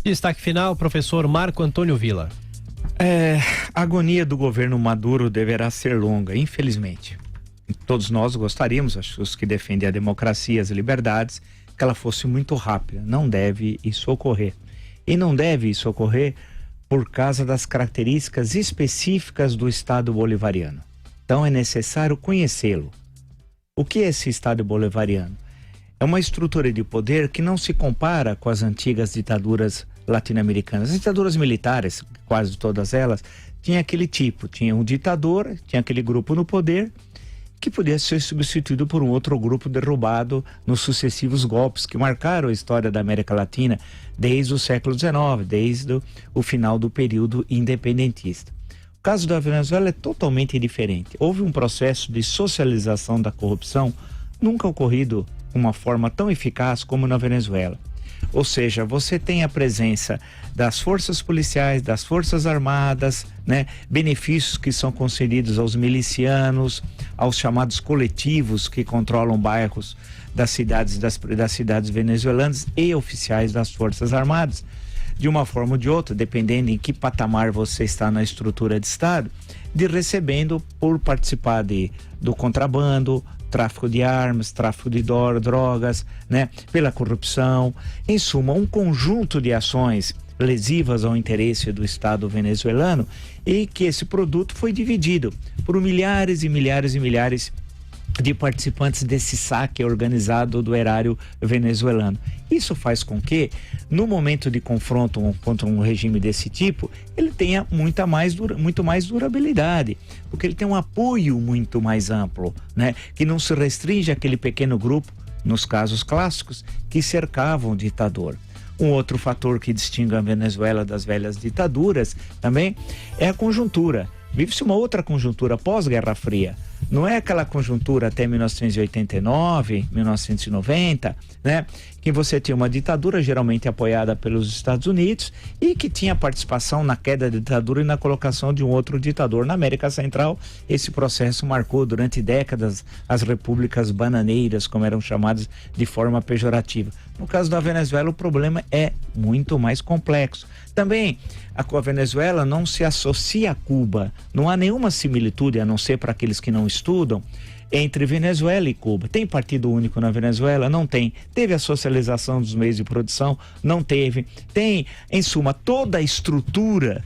Destaque final, professor Marco Antônio Villa. A agonia do governo Maduro deverá ser longa, infelizmente. Todos nós gostaríamos, os que defendem a democracia e as liberdades, que ela fosse muito rápida. Não deve isso ocorrer. E não deve isso ocorrer por causa das características específicas do Estado bolivariano. Então é necessário conhecê-lo. O que é esse Estado bolivariano? É uma estrutura de poder que não se compara com as antigas ditaduras latino-americanas. As ditaduras militares, quase todas elas, tinha aquele tipo, tinha um ditador, tinha aquele grupo no poder, que podia ser substituído por um outro grupo derrubado nos sucessivos golpes que marcaram a história da América Latina desde o século XIX, desde o final do período independentista. O caso da Venezuela é totalmente diferente. Houve um processo de socialização da corrupção nunca ocorrido de uma forma tão eficaz como na Venezuela. Ou seja, você tem a presença das forças policiais, das forças armadas, benefícios que são concedidos aos milicianos, aos chamados coletivos que controlam bairros das cidades venezuelanas e oficiais das forças armadas. De uma forma ou de outra, dependendo em que patamar você está na estrutura de Estado, de recebendo por participar do contrabando, tráfico de armas, tráfico de drogas, pela corrupção, em suma, um conjunto de ações lesivas ao interesse do Estado venezuelano, e que esse produto foi dividido por milhares e milhares e milhares de participantes desse saque organizado do erário venezuelano. Isso faz com que, no momento de confronto contra um regime desse tipo, ele tenha muito mais durabilidade, porque ele tem um apoio muito mais amplo, que não se restringe àquele pequeno grupo, nos casos clássicos, que cercavam o ditador. Um outro fator que distingue a Venezuela das velhas ditaduras também é a conjuntura. Vive-se uma outra conjuntura pós-Guerra Fria. Não é aquela conjuntura até 1989, 1990, que você tinha uma ditadura geralmente apoiada pelos Estados Unidos e que tinha participação na queda da ditadura e na colocação de um outro ditador. Na América Central, esse processo marcou durante décadas as repúblicas bananeiras, como eram chamadas de forma pejorativa. No caso da Venezuela, o problema é muito mais complexo. Também, a Venezuela não se associa a Cuba. Não há nenhuma similitude, a não ser para aqueles que não estudam, entre Venezuela e Cuba. Tem partido único na Venezuela? Não tem. Teve a socialização dos meios de produção? Não teve. Tem, em suma, toda a estrutura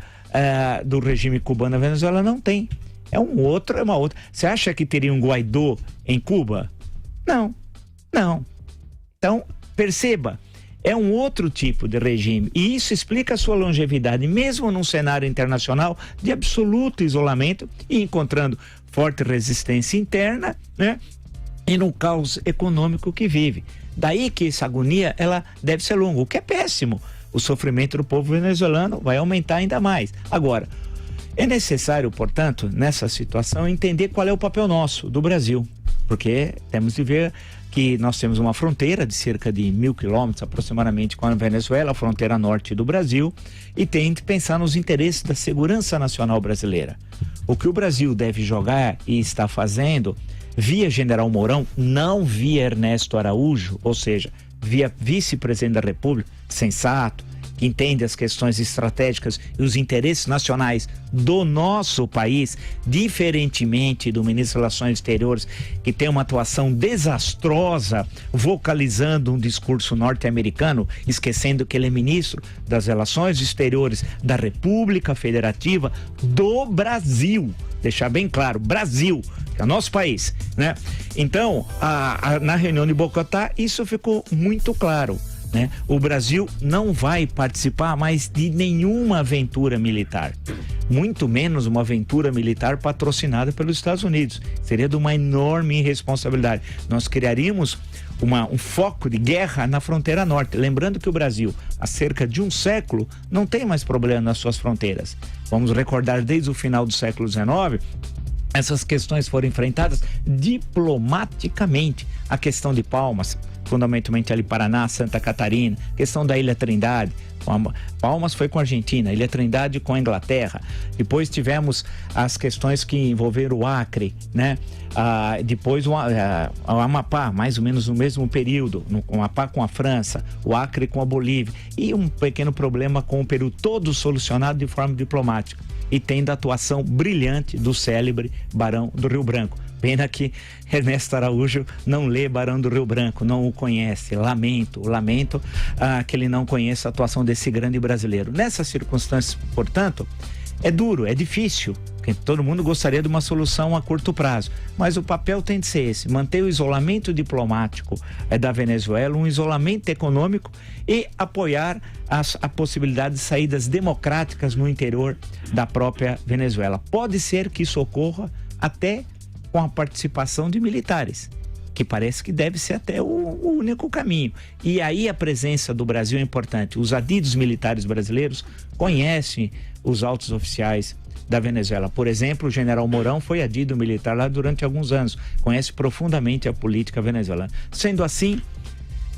do regime cubano na Venezuela? Não tem. É uma outra. Você acha que teria um Guaidó em Cuba? Não. Então, perceba, é um outro tipo de regime, e isso explica a sua longevidade, mesmo num cenário internacional de absoluto isolamento e encontrando forte resistência interna, e no caos econômico que vive. Daí que essa agonia, ela deve ser longa, o que é péssimo. O sofrimento do povo venezuelano vai aumentar ainda mais. Agora, é necessário, portanto, nessa situação, entender qual é o papel nosso, do Brasil, porque temos de ver que nós temos uma fronteira de cerca de 1.000 quilômetros aproximadamente com a Venezuela, a fronteira norte do Brasil, e tem que pensar nos interesses da segurança nacional brasileira. O que o Brasil deve jogar e está fazendo via General Mourão, não via Ernesto Araújo, ou seja, via vice-presidente da República, sensato, que entende as questões estratégicas e os interesses nacionais do nosso país, diferentemente do ministro das Relações Exteriores, que tem uma atuação desastrosa, vocalizando um discurso norte-americano, esquecendo que ele é ministro das Relações Exteriores da República Federativa do Brasil. Deixar bem claro, Brasil, que é o nosso país, Então, na reunião de Bogotá, isso ficou muito claro. O Brasil não vai participar mais de nenhuma aventura militar, muito menos uma aventura militar patrocinada pelos Estados Unidos. Seria de uma enorme irresponsabilidade. Nós criaríamos um foco de guerra na fronteira norte. Lembrando que o Brasil, há cerca de um século, não tem mais problema nas suas fronteiras. Vamos recordar, desde o final do século XIX, essas questões foram enfrentadas diplomaticamente. A questão de Palmas, fundamentalmente ali Paraná, Santa Catarina, questão da Ilha Trindade. Palmas foi com a Argentina, Ilha Trindade com a Inglaterra. Depois tivemos as questões que envolveram o Acre, né? Depois o Amapá, mais ou menos no mesmo período, o Amapá com a França, o Acre com a Bolívia e um pequeno problema com o Peru, todo solucionado de forma diplomática e tendo a atuação brilhante do célebre Barão do Rio Branco. Pena que Ernesto Araújo não lê Barão do Rio Branco, não o conhece. Lamento que ele não conheça a atuação desse grande brasileiro. Nessas circunstâncias, portanto, é duro, é difícil, porque todo mundo gostaria de uma solução a curto prazo, mas o papel tem de ser esse, manter o isolamento diplomático da Venezuela, um isolamento econômico e apoiar a possibilidade de saídas democráticas no interior da própria Venezuela. Pode ser que isso ocorra até com a participação de militares, que parece que deve ser até o único caminho. E aí a presença do Brasil é importante. Os adidos militares brasileiros conhecem os altos oficiais da Venezuela. Por exemplo, o general Mourão foi adido militar lá durante alguns anos, conhece profundamente a política venezuelana. Sendo assim,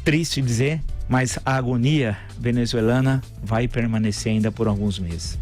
triste dizer, mas a agonia venezuelana vai permanecer ainda por alguns meses.